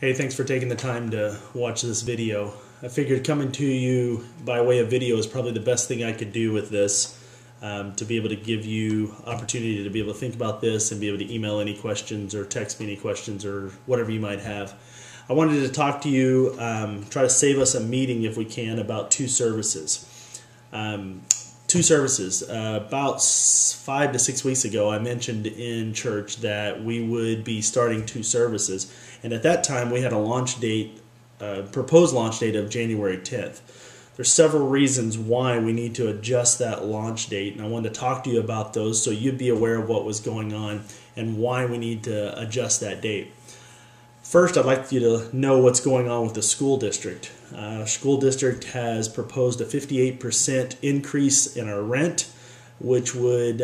Hey, thanks for taking the time to watch this video. I figured coming to you by way of video is probably the best thing I could do with this, to be able to give you opportunity to be able to think about this and be able to email any questions or text me any questions or whatever you might have. I wanted to talk to you, try to save us a meeting if we can, about two services. About 5 to 6 weeks ago, I mentioned in church that we would be starting two services, and at that time we had a launch date, proposed launch date of January 10th. There's several reasons why we need to adjust that launch date, and I wanted to talk to you about those so you'd be aware of what was going on and why we need to adjust that date. First, I'd like you to know what's going on with the school district. Our school district has proposed a 58% increase in our rent, which would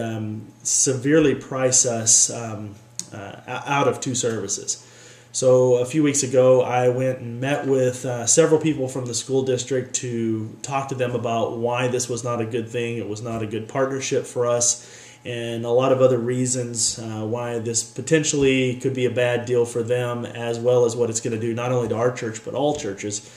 severely price us out of two services. So a few weeks ago, I went and met with several people from the school district to talk to them about why this was not a good thing. It was not a good partnership for us, and a lot of other reasons why this potentially could be a bad deal for them, as well as what it's going to do not only to our church but all churches.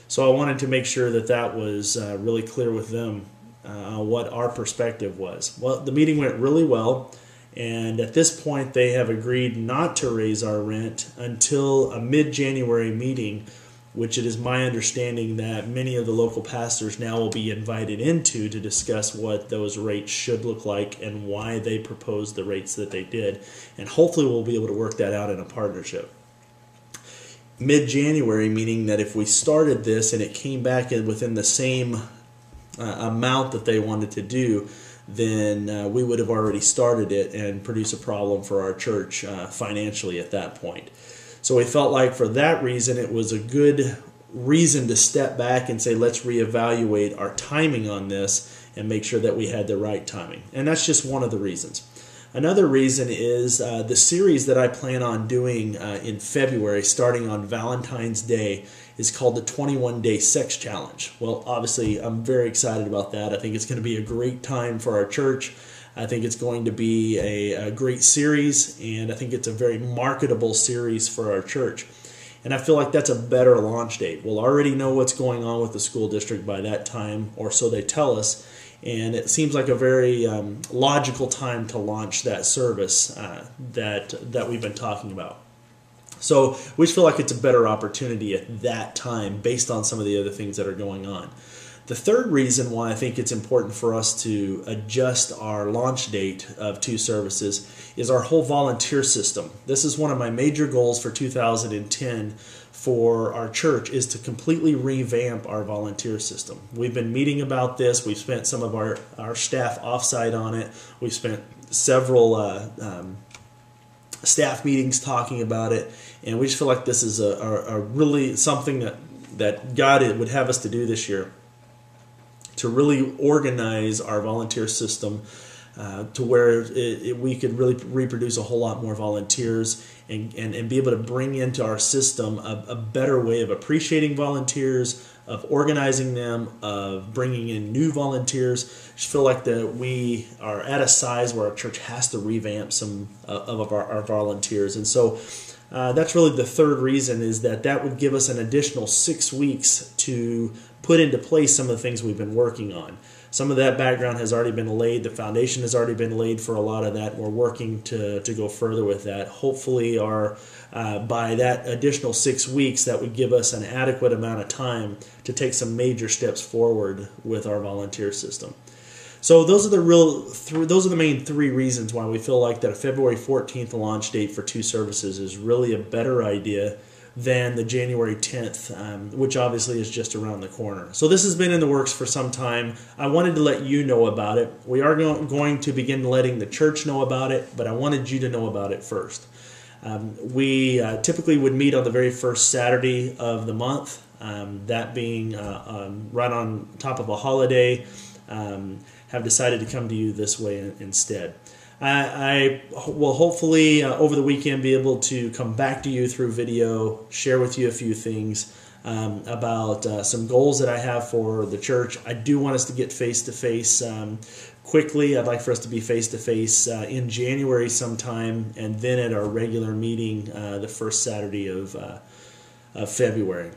So I wanted to make sure that that was really clear with them, what our perspective was. Well, the meeting went really well, and at this point they have agreed not to raise our rent until a mid-January meeting, which it is my understanding that many of the local pastors now will be invited into to discuss what those rates should look like and why they proposed the rates that they did. And hopefully we'll be able to work that out in a partnership. Mid-January, meaning that if we started this and it came back within the same amount that they wanted to do, then we would have already started it and produced a problem for our church financially at that point. So we felt like for that reason it was a good reason to step back and say, let's reevaluate our timing on this and make sure that we had the right timing. And that's just one of the reasons. Another reason is the series that I plan on doing in February, starting on Valentine's Day, is called the 21-Day Sex Challenge. Well, obviously, I'm very excited about that. I think it's going to be a great time for our church. I think it's going to be a great series, and I think it's a very marketable series for our church. And I feel like that's a better launch date. We'll already know what's going on with the school district by that time, or so they tell us. And it seems like a very logical time to launch that service that we've been talking about. So we just feel like it's a better opportunity at that time based on some of the other things that are going on. The third reason why I think it's important for us to adjust our launch date of two services is our whole volunteer system. This is one of my major goals for 2010 for our church, is to completely revamp our volunteer system. We've been meeting about this. We've spent some of our staff offsite on it. We've spent several staff meetings talking about it, and we just feel like this is a really something that God would have us to do this year, to really organize our volunteer system to where we could really reproduce a whole lot more volunteers and be able to bring into our system a better way of appreciating volunteers, of organizing them, of bringing in new volunteers. I just feel like that we are at a size where our church has to revamp some of our volunteers. And so that's really the third reason, is that would give us an additional 6 weeks to put into place some of the things we've been working on. Some of that background has already been laid. The foundation has already been laid for a lot of that. We're working to go further with that. Hopefully by that additional 6 weeks, that would give us an adequate amount of time to take some major steps forward with our volunteer system. So those are the main three reasons why we feel like that a February 14th launch date for two services is really a better idea than the January 10th, which obviously is just around the corner. So this has been in the works for some time. I wanted to let you know about it. We are going to begin letting the church know about it, but I wanted you to know about it first. We typically would meet on the very first Saturday of the month, that being right on top of a holiday. Have decided to come to you this way instead. I will hopefully over the weekend be able to come back to you through video, share with you a few things about some goals that I have for the church. I do want us to get face-to-face quickly. I'd like for us to be face-to-face in January sometime, and then at our regular meeting the first Saturday of February.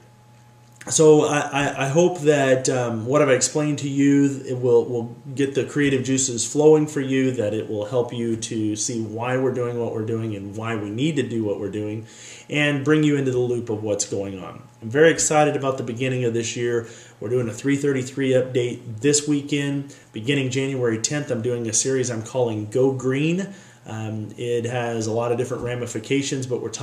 So I hope that what I've explained to you it will get the creative juices flowing for you, that it will help you to see why we're doing what we're doing and why we need to do what we're doing, and bring you into the loop of what's going on. I'm very excited about the beginning of this year. We're doing a 333 update this weekend. Beginning January 10th, I'm doing a series I'm calling Go Green. It has a lot of different ramifications, but we'll be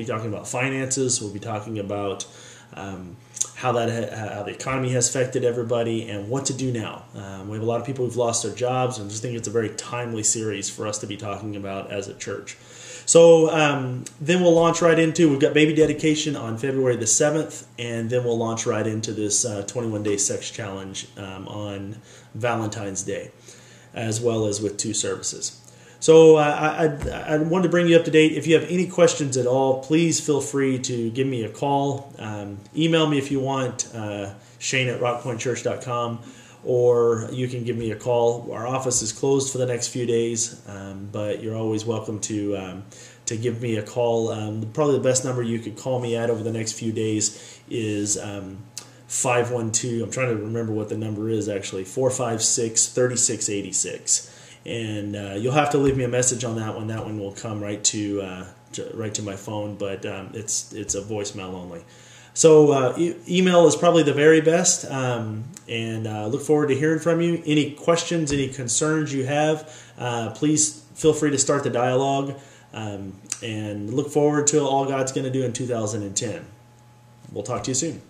talking about finances. We'll be talking about how the economy has affected everybody and what to do now. We have a lot of people who've lost their jobs, and I just think it's a very timely series for us to be talking about as a church. So then we'll launch right into, we've got baby dedication on February the 7th, and then we'll launch right into this 21-day sex challenge on Valentine's Day, as well as with 2 services. So I wanted to bring you up to date. If you have any questions at all, please feel free to give me a call. Email me if you want, Shane@rockpointchurch.com, or you can give me a call. Our office is closed for the next few days, but you're always welcome to give me a call. Probably the best number you could call me at over the next few days is 512, I'm trying to remember what the number is actually, 456-3686. And you'll have to leave me a message on that one. That one will come right to my phone, but it's a voicemail only. So email is probably the very best, and look forward to hearing from you. Any questions, any concerns you have, please feel free to start the dialogue, and look forward to all God's going to do in 2010. We'll talk to you soon.